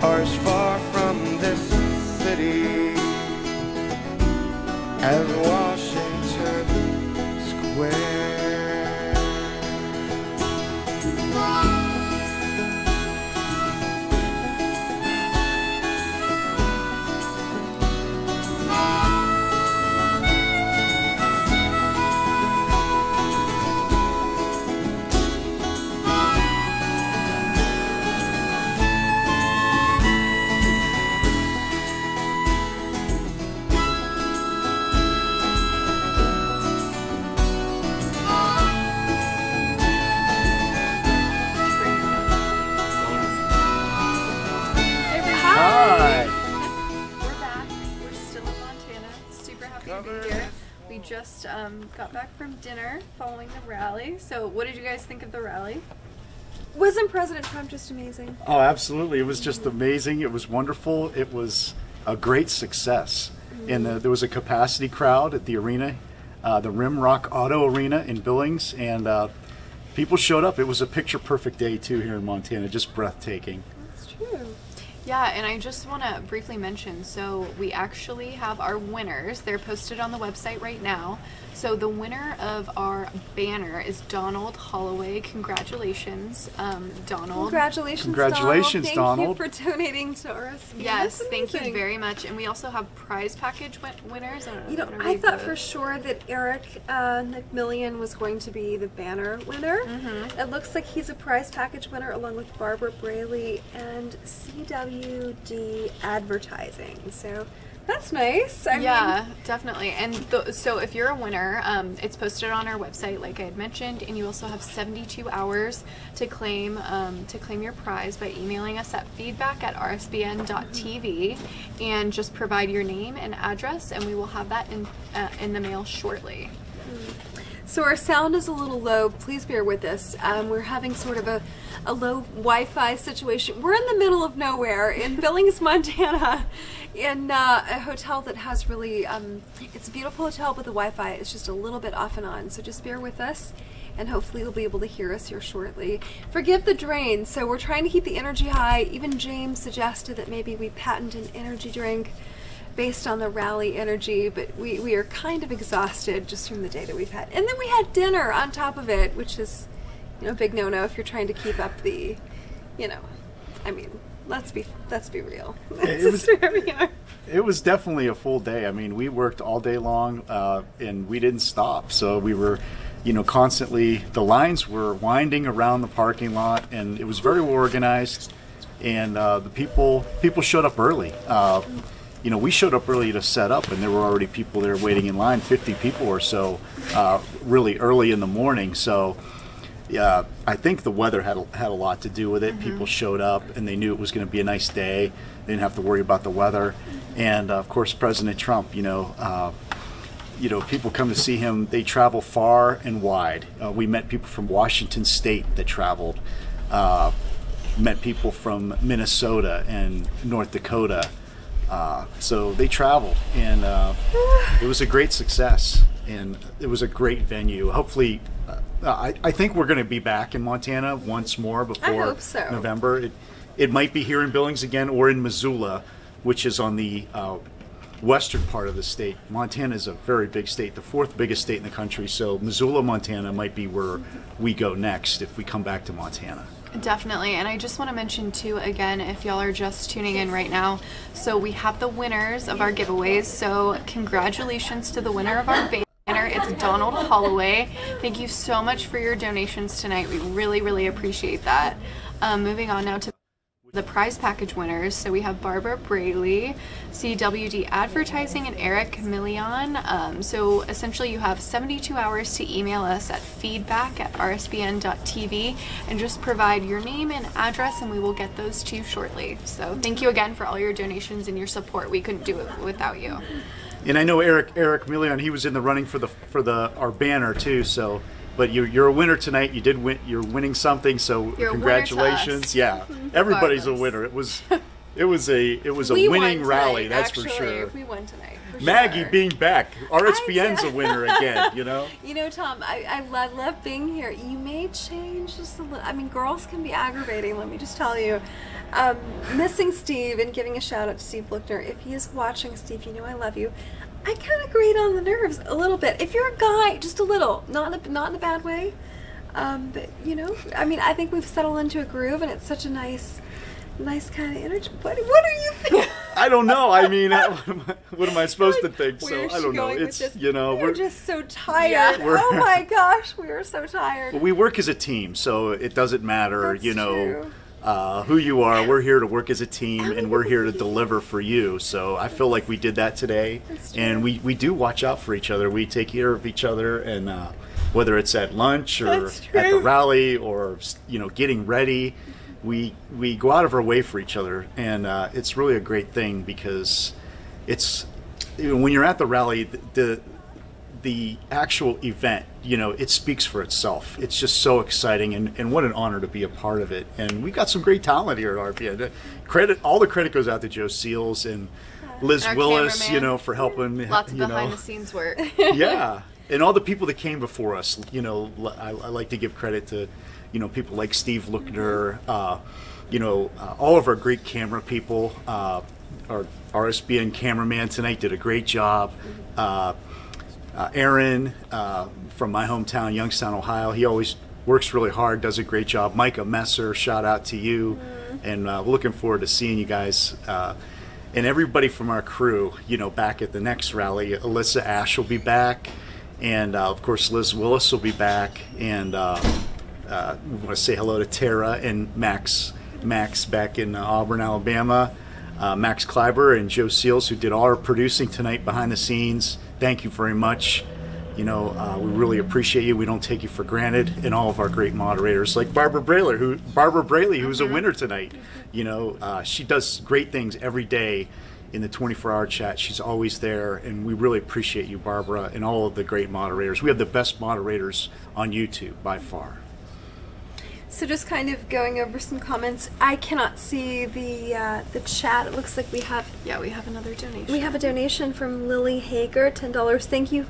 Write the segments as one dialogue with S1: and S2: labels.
S1: are as far from this city as Washington Square.
S2: We just got back from dinner following the rally. So what did you guys think of the rally?
S3: Wasn't President Trump just amazing?
S4: Oh, absolutely. It was just amazing. It was wonderful. It was a great success. And there was a capacity crowd at the arena, the Rimrock Auto Arena in Billings, and people showed up. It was a picture-perfect day, too, here in Montana. Just breathtaking.
S3: That's true.
S2: Yeah, and I just want to briefly mention, so we actually have our winners. They're posted on the website right now. So the winner of our banner is Donald Holloway. Congratulations, Donald.
S3: Congratulations,
S4: Donald.
S3: Thank you for donating to RSBN.
S2: Yes, thank you very much. And we also have prize package winners.
S3: You know, I thought for sure that Eric McMillian was going to be the banner winner. It looks like he's a prize package winner along with Barbara Bailee and CWD Advertising. So that's nice. I mean,
S2: definitely. And so if you're a winner, it's posted on our website, like I had mentioned, and you also have 72 hours to claim your prize by emailing us at feedback@rsbn.tv and just provide your name and address, and we will have that in the mail shortly.
S3: So our sound is a little low. Please bear with us. We're having sort of a low Wi-Fi situation. We're in the middle of nowhere in Billings, Montana, in a hotel that has really, it's a beautiful hotel, but the Wi-Fi is just a little bit off and on. So just bear with us, and hopefully you'll be able to hear us here shortly. Forgive the drain. So we're trying to keep the energy high. Even James suggested that maybe we patent an energy drink based on the rally energy, but we are kind of exhausted just from the day that we've had. And then we had dinner on top of it, which is, you know, a big no-no if you're trying to keep up the, you know, I mean, let's be real.
S4: It was definitely a full day. I mean, we worked all day long, and we didn't stop. So we were, you know, constantly, the lines were winding around the parking lot, and it was very well organized, and the people showed up early. You know, we showed up early to set up, and there were already people there waiting in line, 50 people or so, really early in the morning. So, yeah, I think the weather had a lot to do with it. People showed up, and they knew it was going to be a nice day. They didn't have to worry about the weather. And of course, President Trump. You know, people come to see him. They travel far and wide. We met people from Washington State that traveled. Met people from Minnesota and North Dakota. So they traveled, and it was a great success, and it was a great venue. Hopefully, I think we're going to be back in Montana once more before November. It might be here in Billings again, or in Missoula, which is on the western part of the state. Montana is a very big state, the fourth biggest state in the country, so Missoula, Montana might be where we go next if we come back to Montana.
S2: Definitely, and I just want to mention too, again, if y'all are just tuning in right now, so we have the winners of our giveaways. So congratulations to the winner of our banner. It's Donald Holloway. Thank you so much for your donations tonight. We really, really appreciate that. Moving on now to the prize package winners. So we have Barbara Bailee, CWD Advertising, and Eric Million. So essentially you have 72 hours to email us at feedback@rsbn.tv and just provide your name and address, and we will get those to you shortly. So thank you again for all your donations and your support. We couldn't do it without you.
S4: And I know Eric Million, he was in the running for our banner too. So, but you're a winner tonight. You did win. You're winning something. So congratulations. Yeah, everybody's a winner. It was a winning rally. That's for sure.
S3: We won tonight.
S4: Maggie being back. RSBN's a winner again. You know.
S3: You know, Tom, I love being here. You may change just a little. I mean, girls can be aggravating. Let me just tell you. Missing Steve and giving a shout out to Steve Lookner. If he is watching, Steve, you know I love you. I kind of grate on the nerves a little bit. If you're a guy, just a little, not in a bad way. But you know, I mean, I think we've settled into a groove, and it's such a nice kind of energy. What are you thinking?
S4: I don't know. I mean, what am I supposed to think? So I don't know. It's, you know,
S3: we're just so tired. Oh my gosh, we are so tired.
S4: Well, we work as a team, so it doesn't matter,
S3: That's
S4: you know,
S3: true.
S4: Who you are. We're here to work as a team, and we're here to deliver for you. So I feel like we did that today, and we do watch out for each other. We take care of each other, and whether it's at lunch or at the rally or, you know, getting ready, we go out of our way for each other, and it's really a great thing because it's, you know, when you're at the rally, the actual event, you know, it speaks for itself. It's just so exciting, and what an honor to be a part of it. And we got some great talent here at RSBN. All the credit goes out to Joe Seals and Liz Willis,
S2: cameraman.
S4: you know, for helping.
S2: Lots of
S4: you know.
S2: behind the scenes work.
S4: Yeah, and all the people that came before us. You know, I like to give credit to, you know, people like Steve Lookner, you know, all of our great camera people. Our RSBN cameraman tonight did a great job. Aaron from my hometown, Youngstown, Ohio, he always works really hard, does a great job. Micah Messer, shout out to you. And looking forward to seeing you guys. And everybody from our crew, you know, back at the next rally. Alyssa Ash will be back. And, of course, Liz Willis will be back. And we want to say hello to Tara and Max back in Auburn, Alabama. Max Kleiber and Joe Seals, who did all our producing tonight behind the scenes. Thank you very much. You know, we really appreciate you. We don't take you for granted. And all of our great moderators, like Barbara Braley, who's a winner tonight. You know, she does great things every day in the 24-hour chat. She's always there, and we really appreciate you, Barbara, and all of the great moderators. We have the best moderators on YouTube by far.
S3: So just kind of going over some comments. I cannot see the chat. It looks like we have
S2: another donation.
S3: We have a donation from Lily Hager, $10. Thank you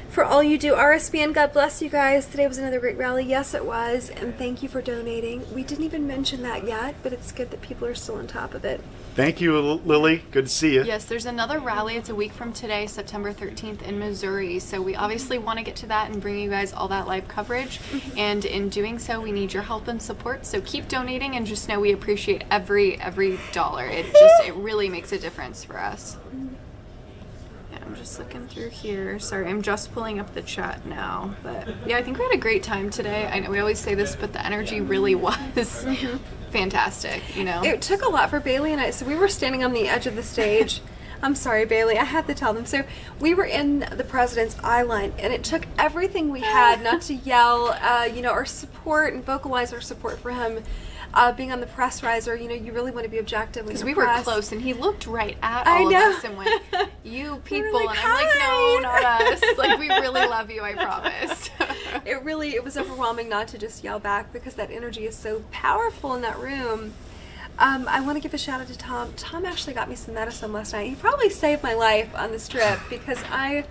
S3: for all you do. RSBN, God bless you guys. Today was another great rally. Yes, it was. And thank you for donating. We didn't even mention that yet, but it's good that people are still on top of it.
S4: Thank you, Lily. Good to see you.
S2: Yes, there's another rally. It's a week from today, September 13th in Missouri. So we obviously want to get to that and bring you guys all that live coverage. And in doing so, we need your help and support. So keep donating, and just know we appreciate every dollar. It really makes a difference for us. I'm just looking through here. Sorry, I'm just pulling up the chat now. But yeah, I think we had a great time today. I know we always say this, but the energy really was fantastic, you know.
S3: It took a lot for Bailee and I. So we were standing on the edge of the stage. I'm sorry, Bailee, I had to tell them. So we were in the president's eye line, and it took everything we had not to yell, you know, our support and vocalize our support for him. Being on the press riser, you know, you really want to be objective.
S2: Because we were close, and he looked right at
S3: I
S2: all
S3: know.
S2: of us and went, "You people,"
S3: like,
S2: and I'm like, "No, not us. Like, we really love you. I promise."
S3: It was overwhelming not to just yell back, because that energy is so powerful in that room. I want to give a shout out to Tom. Tom actually got me some medicine last night. He probably saved my life on this trip, because I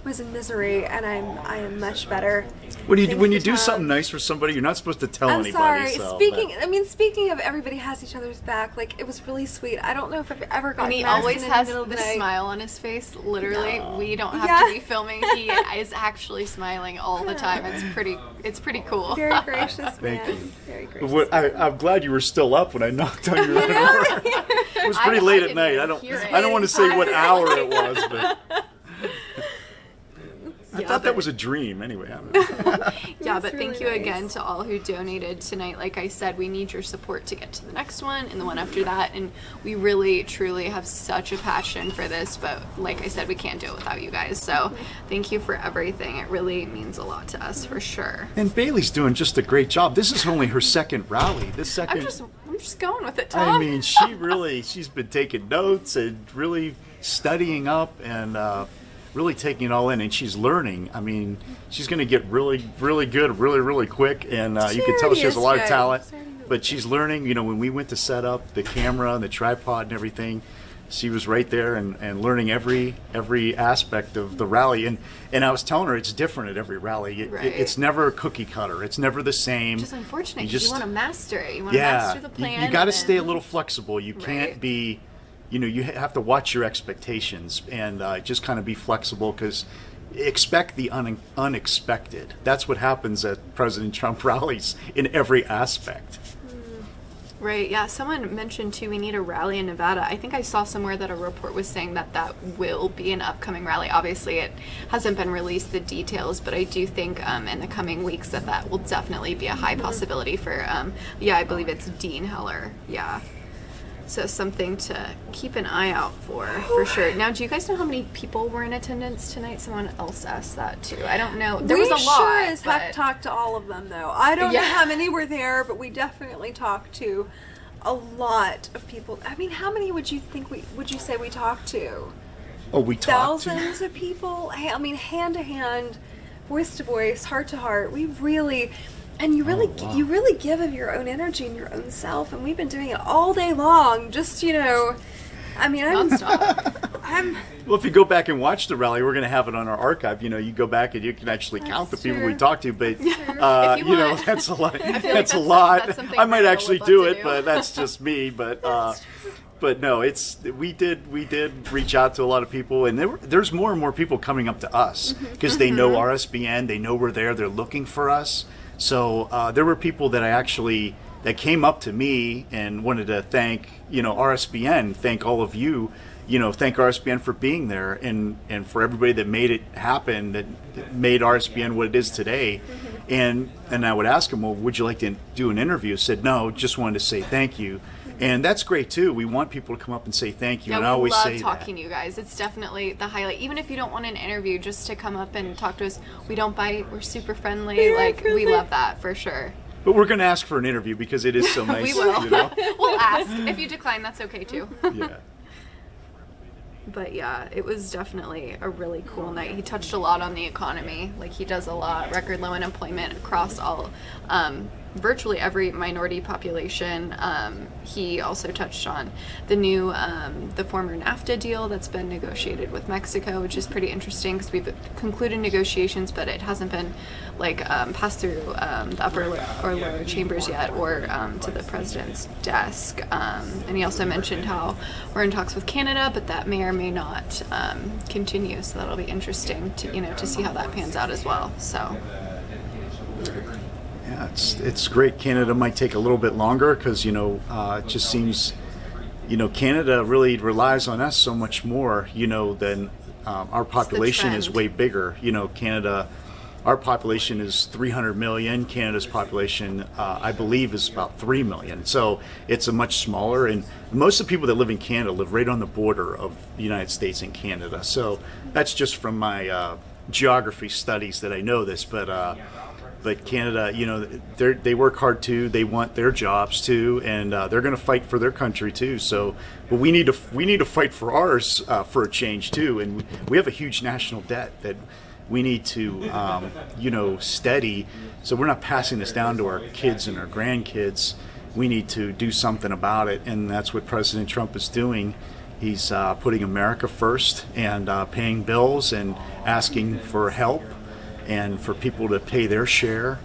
S3: was in misery, and I am much better.
S4: When you do something nice for somebody, you're not supposed to tell
S3: I'm
S4: anybody.
S3: sorry. Speaking of everybody has each other's back, like, it was really sweet. I don't know if I've ever gotten
S2: And he
S3: medicine
S2: always
S3: in
S2: has
S3: the middle of the
S2: this
S3: night.
S2: smile on his face. Literally, we don't have
S3: Yeah.
S2: to be filming. He is actually smiling all the time. It's pretty cool.
S3: Very gracious man.
S4: Thank you.
S3: Very gracious.
S4: I'm glad you were still up when I knocked on your door. It was pretty late at night. I don't want to say what hour it was, but I thought that was a dream anyway.
S2: Yeah, but
S3: really
S2: thank you again to all who donated tonight. Like I said, we need your support to get to the next one and the one after that, and we really truly have such a passion for this, but like I said, we can't do it without you guys. So thank you for everything. It really means a lot to us, for sure.
S4: And Bailee's doing just a great job. This is only her second rally.
S2: I'm just going with it, Tom.
S4: I mean, she's been taking notes and really studying up and really taking it all in, and she's learning. I mean, she's going to get really, really good, really, really quick, and you can tell she has a lot of talent. But she's learning. You know, when we went to set up the camera and the tripod and everything, she was right there and learning every aspect of the rally. And I was telling her it's different at every rally. It's never a cookie cutter. It's never the same.
S2: Which is unfortunate because you want to master it. You want to master the plan.
S4: You got to stay a little flexible. You can't be, you have to watch your expectations and just kind of be flexible, because expect the unexpected. That's what happens at President Trump rallies in every aspect.
S2: Right, yeah. Someone mentioned too, we need a rally in Nevada. I think I saw somewhere that a report was saying that will be an upcoming rally. Obviously, it hasn't been released, the details, but I do think in the coming weeks that will definitely be a high possibility for, I believe it's Dean Heller. Yeah. So something to keep an eye out for sure. Now, do you guys know how many people were in attendance tonight? Someone else asked that too. I don't know. There was a lot.
S3: We sure as heck talked to all of them, though. I don't know how many were there, but we definitely talked to a lot of people. I mean, how many would you say we talked to?
S4: Oh, we talked
S3: thousands of people. I mean, hand to hand, voice to voice, heart to heart. We really. And you really give of your own energy and your own self, and we've been doing it all day long. Just I mean,
S4: Well, if you go back and watch the rally, we're going to have it on our archive. You go back and you can actually count the people we talked to. But that's a lot. That's a lot. I might actually do it, but that's just me. But no, we did reach out to a lot of people, and there's more and more people coming up to us because they know RSBN, they know we're there, they're looking for us. So there were people that came up to me and wanted to thank, RSBN, thank all of you, thank RSBN for being there and for everybody that made it happen, that made RSBN what it is today. And I would ask them, well, would you like to do an interview? I said, no, just wanted to say thank you. And that's great too. We want people to come up and say thank you.
S2: Yeah,
S4: and I always say
S2: we love talking to you guys. It's definitely the highlight. Even if you don't want an interview, just to come up and talk to us. We don't bite. We're super friendly. We love that for sure.
S4: But we're going to ask for an interview because it is so nice.
S2: We will. We'll ask. If you decline, that's okay too.
S4: Yeah.
S2: But yeah, it was definitely a really cool night. He touched a lot on the economy. He does a lot. Record low unemployment across all, virtually every minority population. He also touched on the new, the former NAFTA deal that's been negotiated with Mexico, which is pretty interesting because we've concluded negotiations, but it hasn't been passed through the upper or lower chambers yet, or to the president's desk. And he also mentioned how we're in talks with Canada, but that may or may not continue. So that'll be interesting to see how that pans out as well. So.
S4: Yeah, it's great. Canada might take a little bit longer because it just seems Canada really relies on us so much more than our population is way bigger. Canada, our population is 300 million. Canada's population, I believe, is about 3 million. So it's a much smaller, and most of the people that live in Canada live right on the border of the United States and Canada. So that's just from my geography studies that I know this, but Canada, they work hard too. They want their jobs too, and they're going to fight for their country too. So, but we need to fight for ours for a change too. And we have a huge national debt that we need to, steady. So we're not passing this down to our kids and our grandkids. We need to do something about it, and that's what President Trump is doing. He's putting America first and paying bills and asking for help, and for people to pay their share.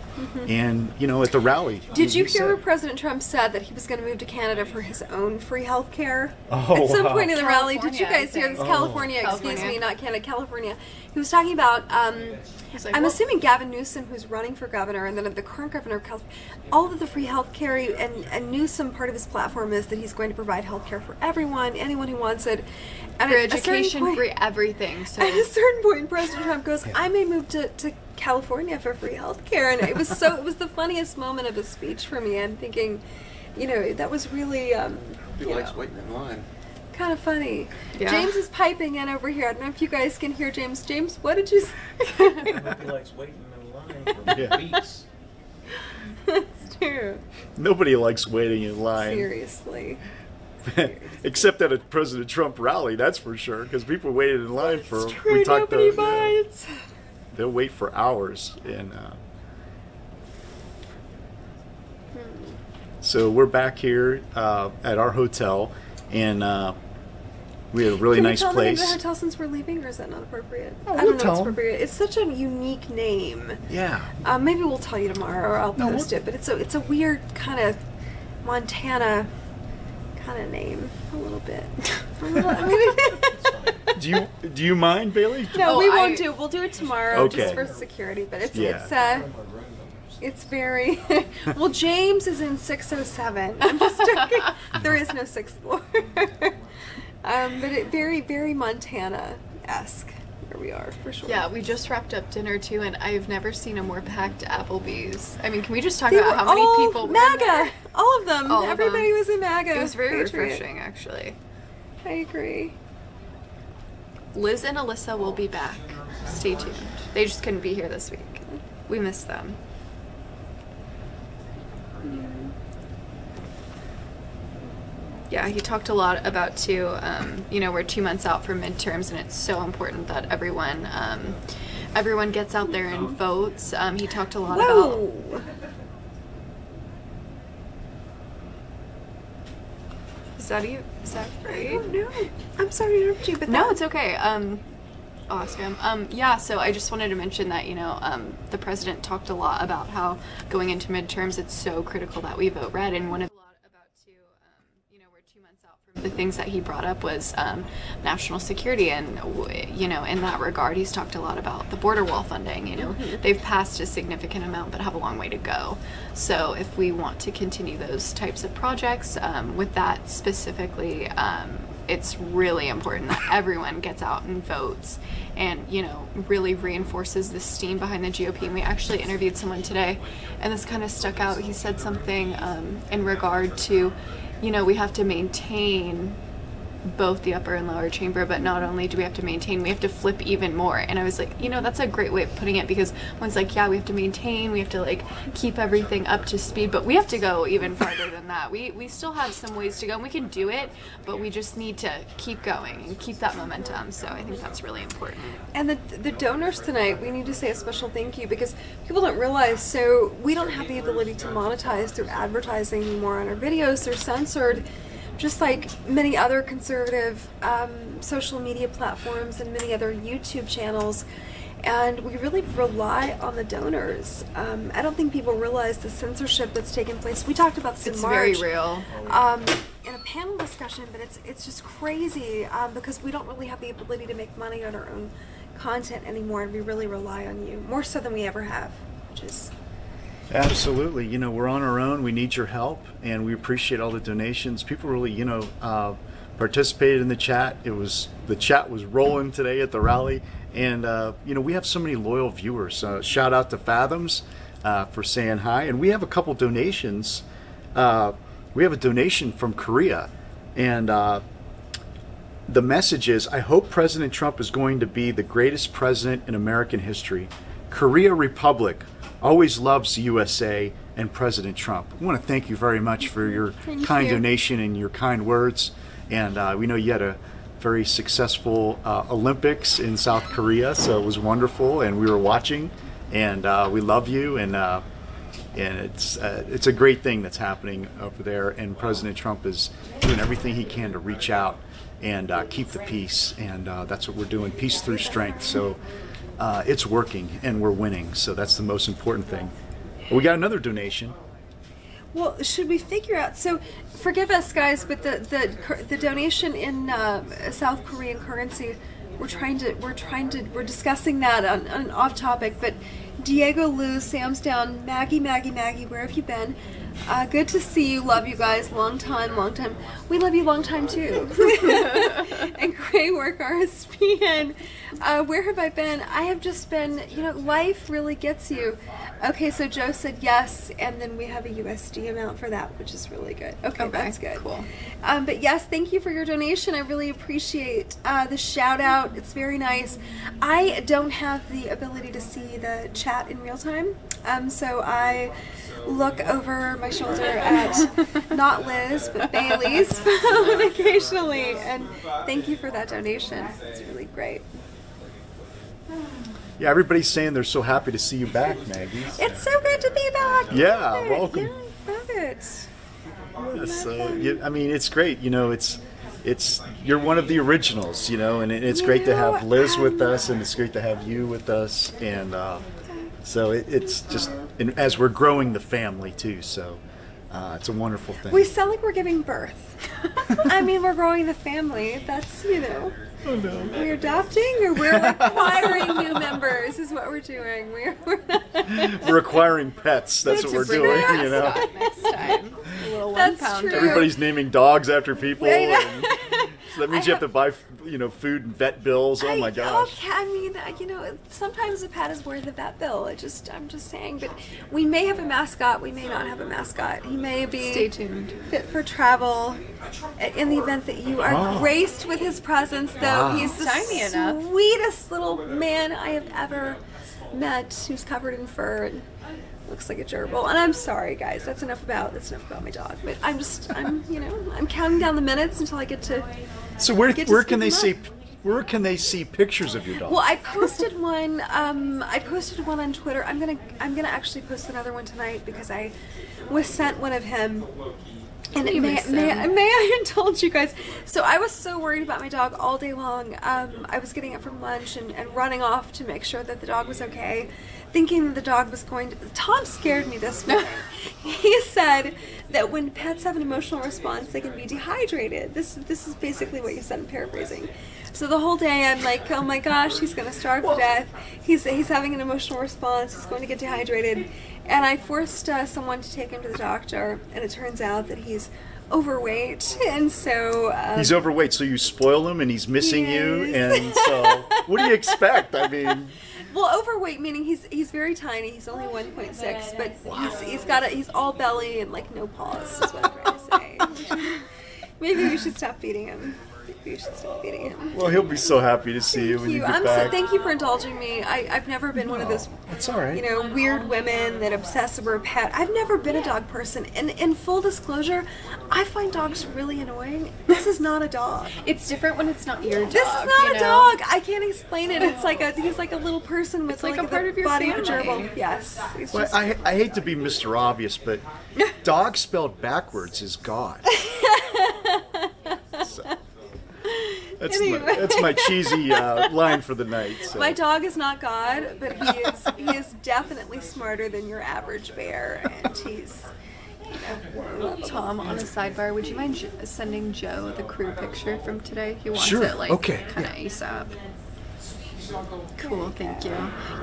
S4: And at the rally,
S3: did you hear what President Trump said, that he was going to move to Canada for his own free health care?
S4: At
S3: some point in the rally, did you guys hear this? California, excuse me, not Canada, California. He was talking about I'm assuming Gavin Newsom, who's running for governor, and then the current governor of California, all of the free health care, and Newsom, part of his platform is that he's going to provide health care for everyone, anyone who wants it.
S2: For education, for everything. So
S3: at a certain point, President Trump goes, I may move to California for free health care. And it was the funniest moment of his speech for me. I'm thinking, that was really
S1: He likes waiting in line.
S3: kind of funny.
S2: Yeah.
S3: James is piping in over here. I don't know if you guys can hear James. James, what did you say?
S5: Nobody likes waiting in line for weeks.
S3: That's true.
S4: Nobody likes waiting in line.
S3: Seriously.
S4: Except at a President Trump rally, that's for sure, because people waited in line for.
S3: It's true, nobody bites.
S4: They'll wait for hours, and so we're back here at our hotel, and We had a really nice
S3: Can we tell the name of
S4: place.
S3: the hotel since we're leaving, or is that not appropriate?
S4: Oh,
S3: I
S4: we'll
S3: don't know if
S4: tell
S3: it's
S4: 'em.
S3: appropriate. It's such a unique name.
S4: Yeah.
S3: Maybe we'll tell you tomorrow, or I'll
S4: No,
S3: post it. But it's a weird kind of Montana kind of name, a little bit.
S4: Do you mind, Bailee?
S3: No,
S2: Oh,
S3: we won't do it. We'll do it tomorrow,
S4: Okay.
S3: just for security. But
S4: Yeah.
S3: it's very well. James is in 607. I'm just joking. There is no sixth floor. But it very Montana-esque where we are for sure.
S2: Yeah, we just wrapped up dinner too, and I've never seen a more packed Applebee's. I mean, can we just talk
S3: They
S2: about
S3: were
S2: how many
S3: all
S2: people were in there?
S3: MAGA. All of them.
S2: All of
S3: Everybody
S2: them.
S3: was in MAGA.
S2: It was very
S3: Patriot.
S2: refreshing, actually.
S3: I agree.
S2: Liz and Alyssa will be back. Stay tuned. They just couldn't be here this week. We miss them. Yeah, he talked a lot about too, you know, we're 2 months out from midterms, and it's so important that everyone gets out there and votes. He talked a lot about...
S3: Whoa!
S2: Is that right?
S3: Oh, no. I'm sorry to interrupt you, but
S2: No,
S3: that-
S2: it's okay. Awesome. Yeah, so I just wanted to mention that, you know, the president talked a lot about how going into midterms, it's so critical that we vote red. And one of you know, we're 2 months out from the things that he brought up was national security. And, you know, in that regard, he's talked a lot about the border wall funding. You know, they've passed a significant amount, but have a long way to go. So if we want to continue those types of projects, with that specifically, it's really important that everyone gets out and votes and, you know, really reinforces the steam behind the GOP. And we actually interviewed someone today, and this kind of stuck out. He said something in regard to, you know, we have to maintain both the upper and lower chamber, but not only do we have to maintain, we have to flip even more. And I was like, you know, that's a great way of putting it, because one's like, yeah, we have to maintain, we have to like keep everything up to speed, but we have to go even farther than that. We still have some ways to go, and we can do it, but we just need to keep going and keep that momentum. So I think that's really important.
S3: And the donors tonight, we need to say a special thank you, because people don't realize, so we don't have the ability to monetize through advertising anymore on our videos. They're censored, just like many other conservative social media platforms and many other YouTube channels. And we really rely on the donors. I don't think people realize the censorship that's taken place. We talked about this
S2: It's
S3: in March.
S2: very real.
S3: In a panel discussion, but it's just crazy because we don't really have the ability to make money on our own content anymore, and we really rely on you more so than we ever have, which is...
S4: Absolutely. You know, we're on our own. We need your help, and we appreciate all the donations. People really, you know, participated in the chat. The chat was rolling today at the rally, and you know, we have so many loyal viewers. Shout out to Fathoms for saying hi, and we have a couple donations. We have a donation from Korea, and the message is, I hope President Trump is going to be the greatest president in American history. Korea Republic always loves USA and President Trump. I want to thank you very much for your kind donation and your kind words. And we know you had a very successful Olympics in South Korea, so it was wonderful, and we were watching, and we love you, and it's a great thing that's happening over there, and President Trump is doing everything he can to reach out and keep the peace, and that's what we're doing, peace through strength. So it's working, and we're winning, so that's the most important thing. We got another donation.
S3: Well, should we figure out? So, forgive us, guys, but the donation in South Korean currency, we're discussing that on off topic. But Diego Lou, Sam's down, Maggie, where have you been? Good to see you. Love you guys. Long time. We love you long time too. And Gray Work RSBN. Where have I been? I have just been, you know, life really gets you. Okay, so Joe said yes, and then we have a USD amount for that, which is really good. Okay, that's good.
S2: Cool.
S3: But yes, thank you for your donation. I really appreciate the shout out. It's very nice. I don't have the ability to see the chat in real time, so I look over my shoulder at not Liz, but Bailey's phone occasionally. And thank you for that donation. It's really great.
S4: Yeah, everybody's saying they're so happy to see you back, Maggie.
S3: It's so good to be back.
S4: Yeah,
S3: Love it.
S4: welcome.
S3: Yeah, I love it.
S4: Yeah, so I mean, it's great. You know, it's you're one of the originals, and it's great to have Liz with us, and it's great to have you with us, and so it's just, and as we're growing the family too, so it's a wonderful thing.
S3: We sound like we're giving birth. I mean, we're growing the family. That's,
S4: Oh, no.
S3: we're adopting, or we're acquiring new members is what we're doing.
S4: We're acquiring pets. That's what we're doing,
S2: Next time. A little
S3: That's
S2: 1 pounder.
S3: true.
S4: Everybody's naming dogs after people.
S3: I know.
S4: And so that means you have to buy, food and vet bills. Oh my gosh.
S3: Okay, I mean, sometimes a pet is worth a vet bill. I'm just saying. But we may have a mascot. We may not have a mascot. He may be
S2: Stay tuned.
S3: fit for travel. In the event that you are graced with his presence, though, he's the
S2: Tiny enough.
S3: sweetest little man I have ever met. Who's covered in fur and looks like a gerbil. And I'm sorry, guys. That's enough about my dog. But I'm counting down the minutes until I get to.
S4: So where
S3: Get to
S4: can they
S3: scoop
S4: see
S3: 'em
S4: where can they see pictures of your dog?
S3: Well, I posted one. I posted one on Twitter. I'm gonna actually post another one tonight because I was sent one of him. And may I have told you guys? So I was so worried about my dog all day long. I was getting up from lunch and running off to make sure that the dog was okay, thinking that the dog was going to. Tom scared me this morning. He said that when pets have an emotional response, they can be dehydrated. This is basically what you said. I'm paraphrasing. So the whole day I'm like, oh my gosh, he's gonna starve to death. He's having an emotional response. He's going to get dehydrated. And I forced someone to take him to the doctor, and it turns out that he's overweight, and so
S4: he's overweight, so you spoil him, and he's missing you, and so what do you expect? I mean,
S3: well, overweight meaning he's very tiny. He's only 1.6, but he's all belly and like no paws. Is what I'm trying to say. Maybe we should stop feeding him.
S4: Well, he'll be so happy to see you when you get back.
S3: Thank you for indulging me. I've never been one of those,
S4: That's all right.
S3: Weird women that obsess over a pet. I've never been a dog person. And in full disclosure, I find dogs really annoying. This is not a dog.
S2: It's different when it's not your dog.
S3: This is not a dog. I can't explain it. It's like he's like a little person with
S2: like a
S3: the
S2: part of your
S3: body of a
S2: family.
S3: gerbil. Yes. He's
S4: Well,
S3: just,
S4: I hate to be Mr. Obvious, but dog spelled backwards is God. So, that's my cheesy line for the night. So.
S3: my dog is not God, but he is definitely smarter than your average bear, and he's.
S2: Tom, on a sidebar, would you mind sending Joe the crew picture from today? He wants
S4: Sure.
S2: it kind of ASAP. Cool, thank you.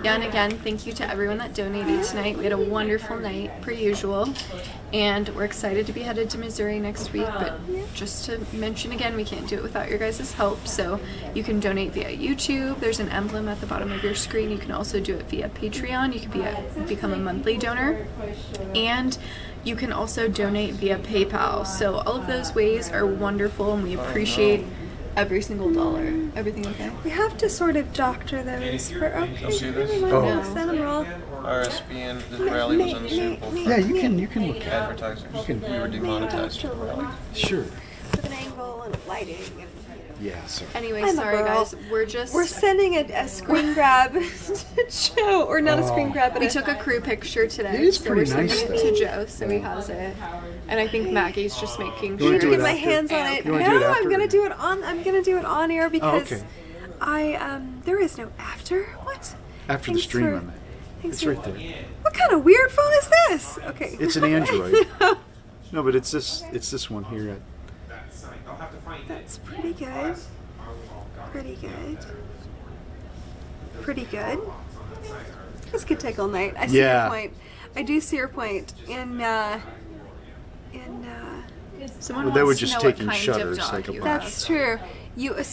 S2: Yeah, and again, thank you to everyone that donated tonight. We had a wonderful night, per usual, and we're excited to be headed to Missouri next week, but just to mention again, we can't do it without your guys' help, so you can donate via YouTube. There's an emblem at the bottom of your screen. You can also do it via Patreon. You can become a monthly donor, and you can also donate via PayPal. So all of those ways are wonderful, and we appreciate every single dollar. Everything okay?
S3: We have to sort of doctor those. Okay.
S5: see this?
S3: Send them all.
S5: RSBN, this rally was unsuitable for
S4: Yeah, you can look at
S5: advertisers. We were demonetized.
S4: Sure.
S3: With an angle and lighting. And,
S4: Yeah. So.
S2: Anyway,
S3: I'm a
S2: sorry
S3: girl.
S2: guys, we're
S3: sending a screen grab to Joe, or not a screen grab, but
S2: we took a crew picture today.
S4: It is
S2: so
S4: pretty
S2: we're
S4: nice,
S2: sending it to Joe, so he has it. And I think Maggie's just making
S4: You wanna do
S2: sure.
S4: it
S3: get my
S4: after?
S3: hands on it.
S4: You
S3: No,
S4: wanna do it after?
S3: I'm gonna do it on. I'm gonna do it on air because
S4: okay.
S3: there is no after. What?
S4: After the
S3: Thanks
S4: stream,
S3: for-
S4: I meant.
S3: Thanks
S4: It's
S3: for-
S4: right there.
S3: What kind of weird phone is this? Okay.
S4: It's an Android. No, but it's this one here.
S3: That's pretty good. Pretty good. Pretty good. This could take all night. I see
S4: Yeah.
S3: your point. I do see your point.
S2: Someone
S4: Well, they were
S2: wants to
S4: just
S2: know what
S4: taking
S2: kind
S4: shutters,
S2: of dog
S4: like a
S2: you
S4: bunch.
S2: have.
S3: That's true.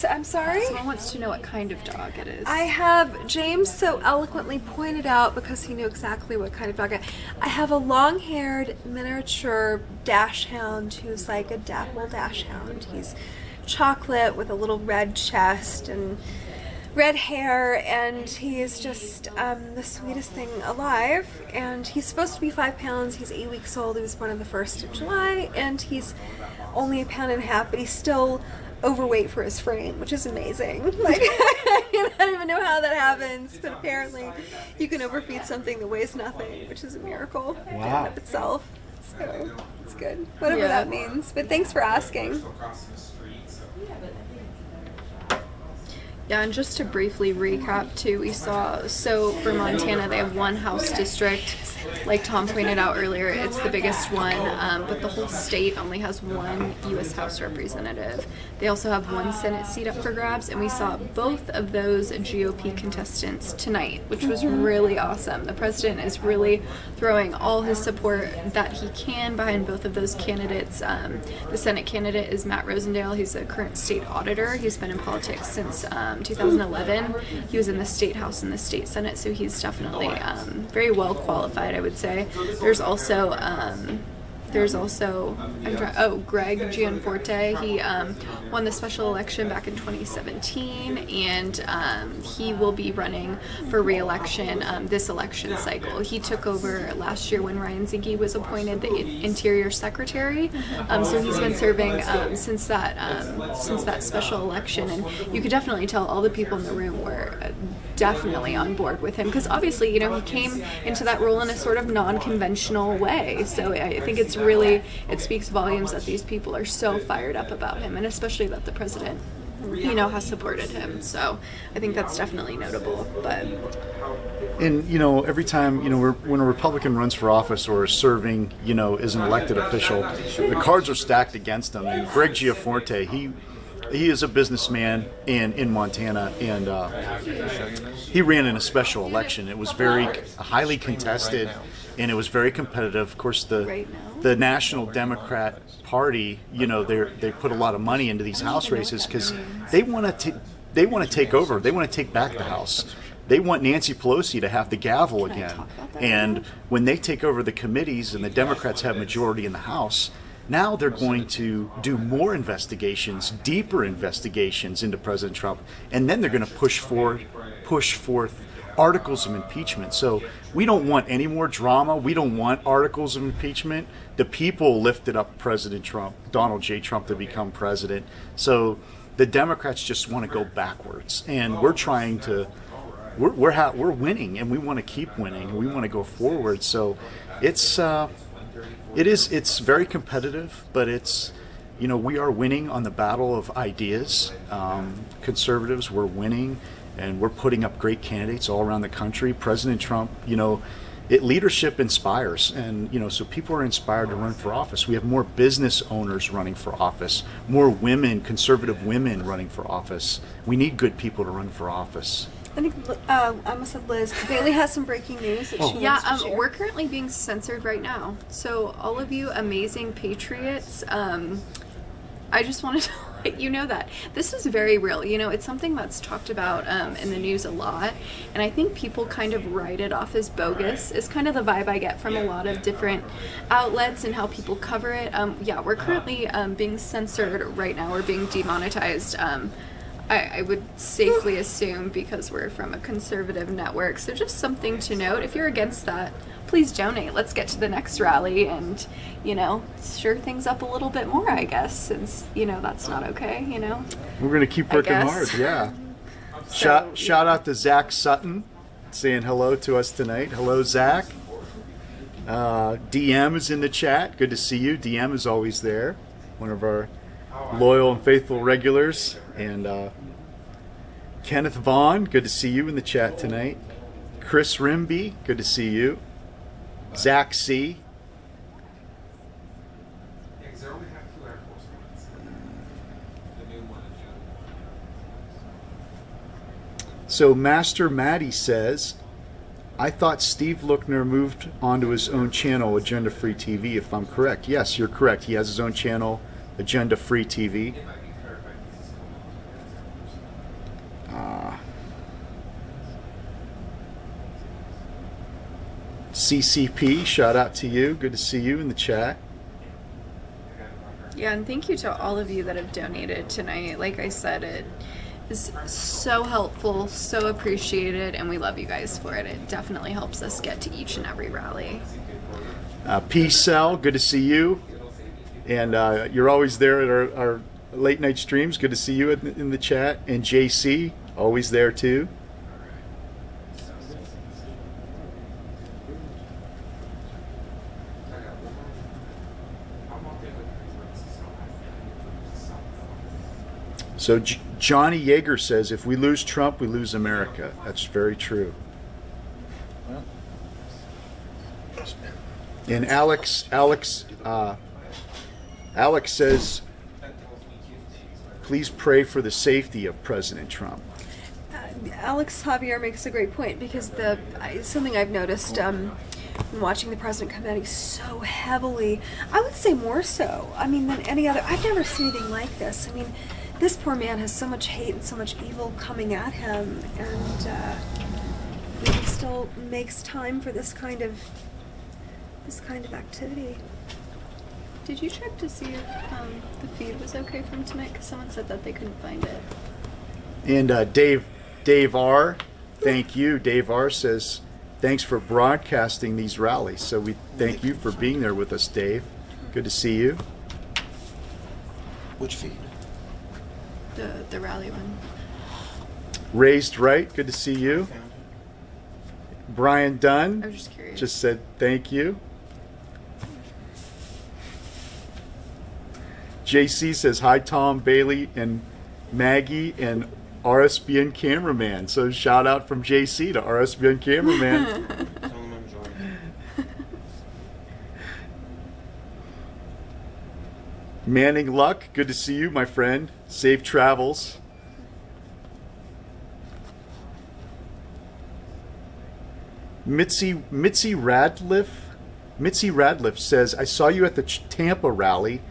S3: I'm sorry?
S2: Someone wants to know what kind of dog it is.
S3: I have, James so eloquently pointed out, because he knew exactly what kind of dog I have a long-haired miniature dachshund who's like a dapple dachshund. He's chocolate with a little red chest and red hair, and he is just the sweetest thing alive. And he's supposed to be 5 pounds. He's 8 weeks old. He was born on the 1st of July, and he's only 1.5 pounds, but he's still overweight for his frame, which is amazing. Like, I don't even know how that happens, but apparently you can overfeed something that weighs nothing, which is a miracle in and of itself. So it's good, whatever that means. But thanks for asking.
S2: Yeah, and just to briefly recap too, we saw, so for Montana, they have one House district. Like Tom pointed out earlier, it's the biggest one, but the whole state only has one U.S. House representative. They also have one Senate seat up for grabs, and we saw both of those GOP contestants tonight, which was really awesome. The president is really throwing all his support that he can behind both of those candidates. The Senate candidate is Matt Rosendale. He's a current state auditor. He's been in politics since 2011. He was in the state house and the state senate, so he's definitely very well qualified, I would say. There's also Greg Gianforte. He won the special election back in 2017, and he will be running for re-election this election cycle. He took over last year when Ryan Zinke was appointed the Interior Secretary, so he's been serving since that special election, and you could definitely tell all the people in the room were definitely on board with him, because obviously, you know, he came into that role in a sort of non-conventional way. So I think it speaks volumes that these people are so fired up about him, and especially that the president, you know, has supported him. So I think that's definitely notable. But
S4: and you know, every time, you know, when a Republican runs for office or is serving, you know, as an elected official, the cards are stacked against him. And Greg Gianforte, he is a businessman in Montana, and he ran in a special election. It was very highly contested, and it was very competitive. Of course, the National Democrat Party, you know, they put a lot of money into these House races because they want to take over. They want to take back the House. They want Nancy Pelosi to have the gavel again. And when they take over the committees and the Democrats have majority in the House, now they're going to do more investigations, deeper investigations into President Trump, and then they're going to push forth articles of impeachment. So we don't want any more drama. We don't want articles of impeachment. The people lifted up President Trump, Donald J. Trump, to become president. So the Democrats just want to go backwards, and we're trying to. We're winning, and we want to keep winning. We want to go forward. So it's very competitive, but it's, you know, we are winning on the battle of ideas. Conservatives, we're winning, and we're putting up great candidates all around the country. President Trump, you know, leadership inspires, and, you know, so people are inspired to run for office. We have more business owners running for office, more women, conservative women running for office. We need good people to run for office.
S3: I think I almost said Liz. Bailee has some breaking news that she wants to share.
S2: We're currently being censored right now. So all of you amazing patriots, I just wanted to let you know that this is very real. You know, it's something that's talked about in the news a lot, and I think people kind of write it off as bogus. Is kind of the vibe I get from a lot of different outlets and how people cover it. Yeah, we're currently being censored right now. We're being demonetized. I would safely assume because we're from a conservative network. So just something to note. If you're against that, please donate. Let's get to the next rally and, you know, stir things up a little bit more, I guess, since, you know, that's not okay, you know.
S4: We're going to keep working hard, yeah. So, shout out to Zach Sutton saying hello to us tonight. Hello, Zach. DM is in the chat. Good to see you. DM is always there. One of our loyal and faithful regulars. And Kenneth Vaughn, good to see you in the chat tonight. Chris Rimby, good to see you. Zach C. So Master Maddie says, I thought Steve Lookner moved onto his own channel, Agenda Free TV, if I'm correct. Yes, you're correct. He has his own channel, Agenda Free TV. CCP, shout out to you. Good to see you in the chat.
S2: Yeah, and thank you to all of you that have donated tonight. Like I said, it is so helpful, so appreciated, and we love you guys for it. It definitely helps us get to each and every rally. P-Cell,
S4: good to see you. And you're always there at our late night streams. Good to see you in the chat. And JC, always there too. So Johnny Yeager says, if we lose Trump, we lose America. That's very true. And Alex says, please pray for the safety of President Trump.
S3: Alex Javier makes a great point, because something I've noticed when watching the president come out, he's so heavily, I would say more so, I mean, than any other. I've never seen anything like this. I mean, this poor man has so much hate and so much evil coming at him, and he still makes time for this kind of activity.
S2: Did you check to see if the feed was okay from tonight? Because someone said that they couldn't find it.
S4: And Dave R, thank you. Dave R says, thanks for broadcasting these rallies. So we thank you for being there with us, Dave. Good to see you.
S6: Which feed?
S2: The rally one.
S4: Raised Right, good to see you. Brian Dunn
S2: I was just curious.
S4: just said thank you. JC says hi, Tom, Bailee, and Maggie, and RSBN cameraman. So shout out from JC to RSBN cameraman.
S5: Tell them I'm joining.
S4: Manning Luck, good to see you, my friend. Safe travels. Mitzi Radliff says, I saw you at the Tampa rally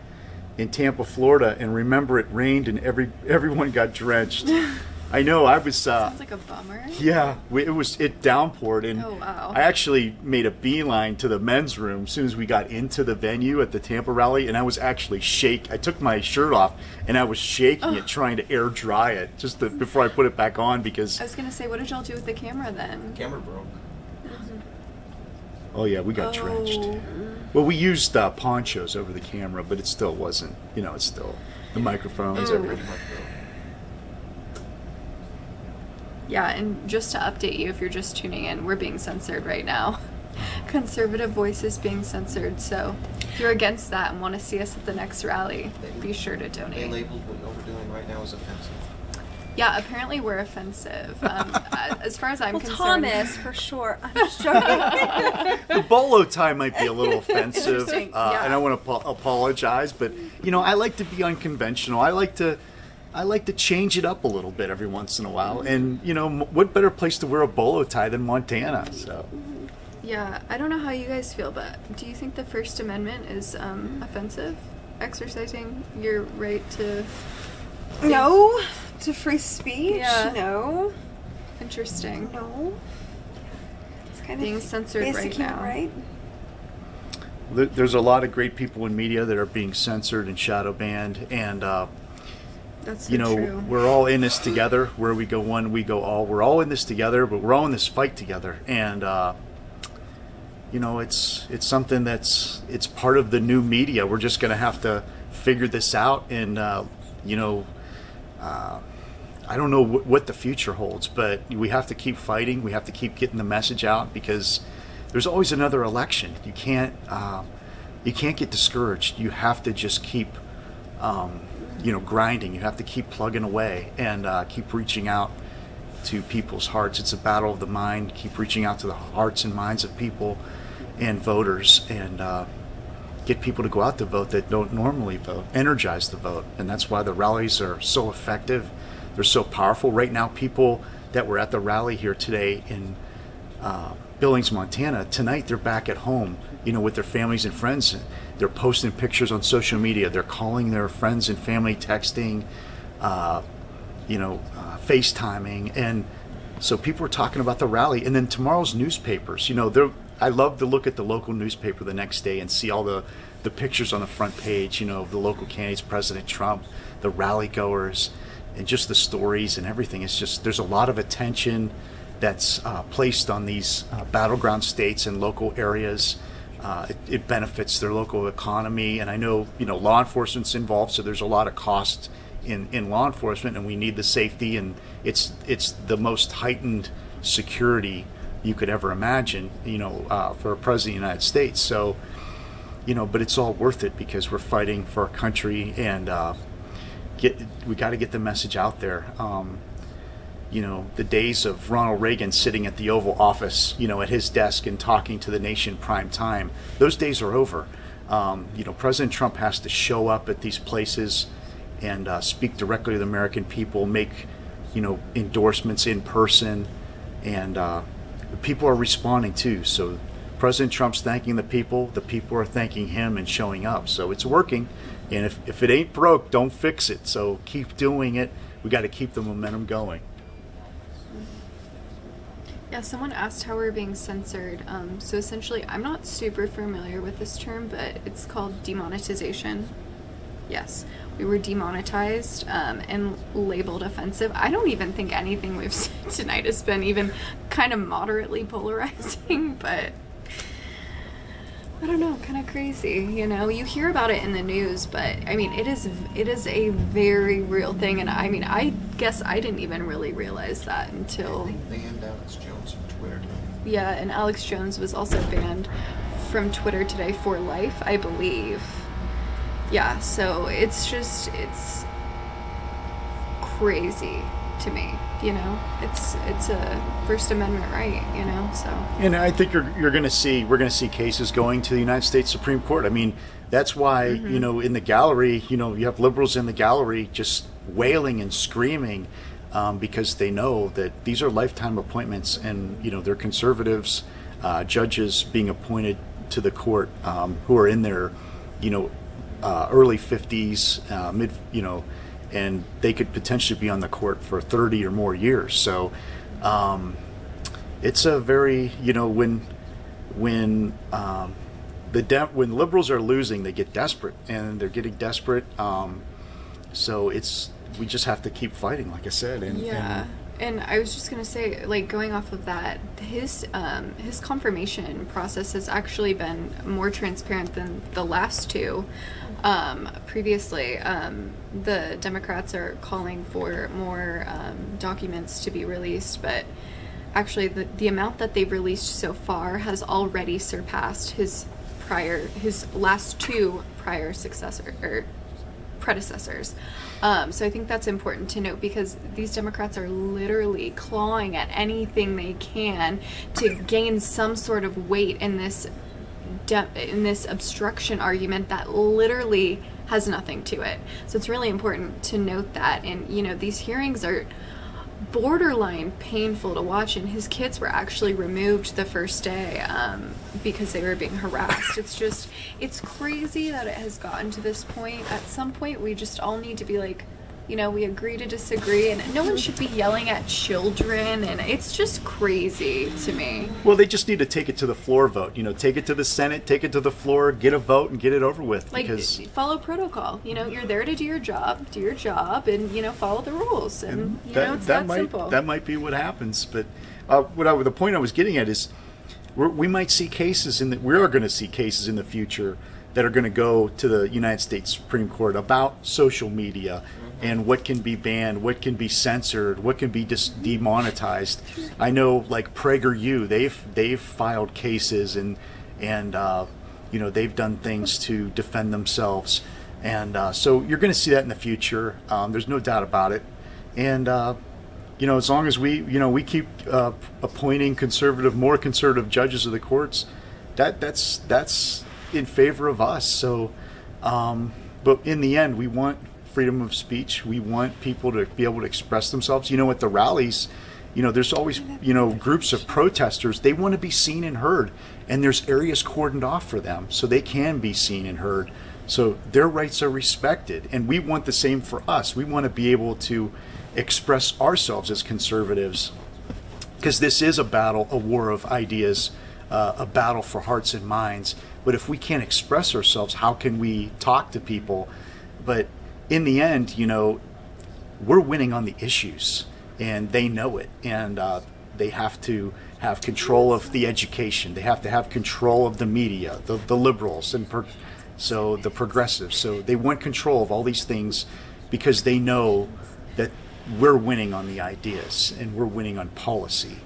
S4: in Tampa, Florida, and remember it rained and everyone got drenched. I know, I was...
S2: Sounds like a bummer.
S4: Yeah, it downpoured, and
S2: oh, wow.
S4: I actually made a beeline to the men's room as soon as we got into the venue at the Tampa rally, and I was actually I took my shirt off, and I was shaking it, trying to air dry it, just before I put it back on, because...
S2: I was going to say, what did y'all do with the camera then?
S5: Camera broke.
S4: Oh yeah, we got drenched. Well, we used ponchos over the camera, but it still wasn't, it's still the microphones, everything.
S2: Yeah, and just to update you, if you're just tuning in, we're being censored right now. Conservative voices being censored, so if you're against that and want to see us at the next rally, be sure to
S5: They
S2: donate.
S5: labeled what we're doing right now as offensive.
S2: Yeah, apparently we're offensive. As far as I'm concerned.
S3: Thomas, for sure. I'm just joking.
S4: The bolo tie might be a little offensive,
S2: Interesting, yeah.
S4: and I want to apologize, but I like to be unconventional. I like to change it up a little bit every once in a while, and what better place to wear a bolo tie than Montana? So.
S2: Yeah, I don't know how you guys feel, but do you think the First Amendment is offensive? Exercising your right to...
S3: No, to free speech?
S2: Yeah.
S3: No.
S2: Interesting.
S3: No. It's kind
S2: Being
S3: of
S2: censored right
S3: basic
S2: now.
S3: Right?
S4: There's a lot of great people in media that are being censored and shadow banned, and
S2: That's so true.
S4: we're all in this together. Where we go one, we go all. We're all in this together, but we're all in this fight together, and it's something it's part of the new media. We're just going to have to figure this out, and I don't know what the future holds, but we have to keep fighting. We have to keep getting the message out, because there's always another election. You can't get discouraged. You have to just keep grinding. You have to keep plugging away and keep reaching out to people's hearts. It's a battle of the mind. Keep reaching out to the hearts and minds of people and voters, and get people to go out to vote that don't normally vote. Energize the vote, and that's why the rallies are so effective. They're so powerful. Right now, people that were at the rally here today in Billings, Montana, tonight they're back at home, with their families and friends. They're posting pictures on social media. They're calling their friends and family, texting, FaceTiming, and so people are talking about the rally. And then tomorrow's newspapers, I love to look at the local newspaper the next day and see all the pictures on the front page, of the local candidates, President Trump, the rally goers, and just the stories and everything. It's just, there's a lot of attention that's placed on these battleground states and local areas. It benefits their local economy, and I know, law enforcement's involved, so there's a lot of cost in law enforcement, and we need the safety, and it's the most heightened security you could ever imagine, for a president of the United States. So, but it's all worth it, because we're fighting for our country and to get the message out there. The days of Ronald Reagan sitting at the Oval Office, at his desk and talking to the nation prime time, those days are over. President Trump has to show up at these places and speak directly to the American people, make, endorsements in person, and people are responding too. So President Trump's thanking the people are thanking him and showing up. So it's working, and if it ain't broke, don't fix it. So keep doing it. We got to keep the momentum going.
S2: Yeah, someone asked how we're being censored. So essentially, I'm not super familiar with this term, but it's called demonetization. Yes, we were demonetized and labeled offensive. I don't even think anything we've said tonight has been even kind of moderately polarizing, but I don't know, kind of crazy, You hear about it in the news, but I mean, it is a very real thing, and I mean, I guess I didn't even really realize that until
S6: they banned Alex Jones from Twitter.
S2: Yeah, and Alex Jones was also banned from Twitter today for life, I believe. Yeah, so it's crazy to me, it's a First Amendment right, so.
S4: And I think we're going to see cases going to the United States Supreme Court. I mean, that's why, in the gallery, you have liberals in the gallery just wailing and screaming because they know that these are lifetime appointments, and, they're conservatives, judges being appointed to the court who are in their, early 50s, mid, and they could potentially be on the court for 30 or more years. So it's a very, when liberals are losing, they get desperate, and they're getting desperate. So we just have to keep fighting, like I said.
S2: And I was just gonna say, like, going off of that, his confirmation process has actually been more transparent than the last two. Previously, the Democrats are calling for more documents to be released, but actually the amount that they've released so far has already surpassed his last two prior predecessors. So I think that's important to note, because these Democrats are literally clawing at anything they can to gain some sort of weight in this obstruction argument that literally has nothing to it. So it's really important to note that. And these hearings are borderline painful to watch, and his kids were actually removed the first day because they were being harassed. It's crazy that it has gotten to this point. At some point, we just all need to be like, we agree to disagree, and no one should be yelling at children, and it's just crazy to me.
S4: Well, they just need to take it to the floor vote. Take it to the Senate, take it to the floor, get a vote, and get it over with.
S2: Because follow protocol. You're there to do your job, and follow the rules, and it's that simple.
S4: That might be what happens. But the point I was getting at is, we might see cases we are going to see cases in the future that are going to go to the United States Supreme Court about social media and what can be banned, what can be censored, what can be demonetized. I know, like PragerU, they've filed cases and they've done things to defend themselves, and so you're going to see that in the future. There's no doubt about it, and as long as we keep appointing more conservative judges of the courts, that's in favor of us. So, but in the end, we want freedom of speech. We want people to be able to express themselves. At the rallies, there's always, groups of protesters. They want to be seen and heard, and there's areas cordoned off for them so they can be seen and heard. So their rights are respected, and we want the same for us. We want to be able to express ourselves as conservatives, because this is a battle, a war of ideas, a battle for hearts and minds. But if we can't express ourselves, how can we talk to people? But in the end, we're winning on the issues, and they know it, and they have to have control of the education. They have to have control of the media, the liberals, and so the progressives. So they want control of all these things because they know that we're winning on the ideas and we're winning on policy.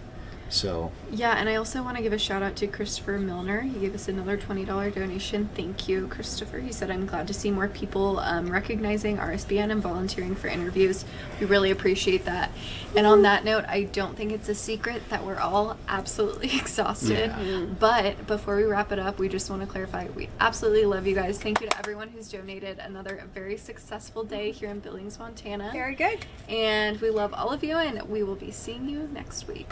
S4: So
S2: yeah, and I also want to give a shout out to Christopher Milner. He gave us another $20 donation. Thank you, Christopher. He said, I'm glad to see more people recognizing RSBN and volunteering for interviews. We really appreciate that. And on that note, I don't think it's a secret that we're all absolutely exhausted.
S4: Yeah.
S2: But before we wrap it up, we just want to clarify, we absolutely love you guys. Thank you to everyone who's donated. Another very successful day here in Billings, Montana.
S3: Very good.
S2: And we love all of you, and we will be seeing you next week.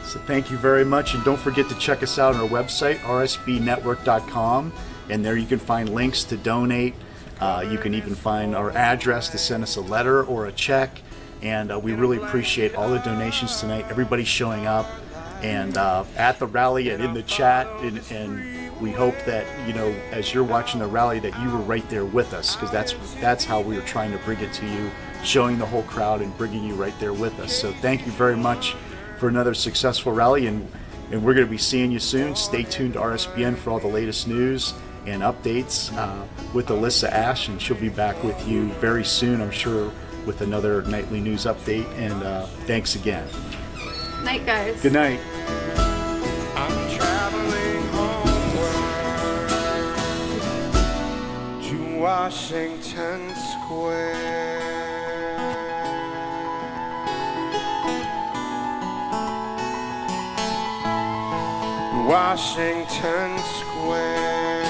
S4: So thank you very much, and don't forget to check us out on our website, rsbnetwork.com, and there you can find links to donate. You can even find our address to send us a letter or a check, and we really appreciate all the donations tonight, everybody showing up, and at the rally and in the chat, and we hope that, you know, as you're watching the rally, that you were right there with us, because that's how we were trying to bring it to you, showing the whole crowd and bringing you right there with us. So thank you very much for another successful rally, and we're going to be seeing you soon. Stay tuned to RSBN for all the latest news and updates with Alyssa Ash, and she'll be back with you very soon, I'm sure, with another nightly news update. And thanks again.
S2: Night, guys.
S4: Good night.
S1: I'm traveling homeward to Washington Square. Washington Square.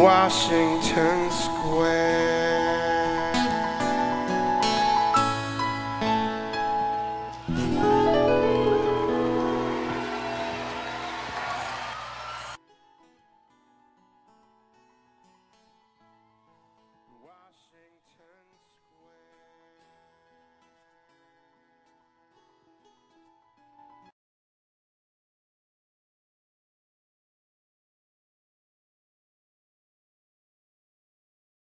S1: Washington Square.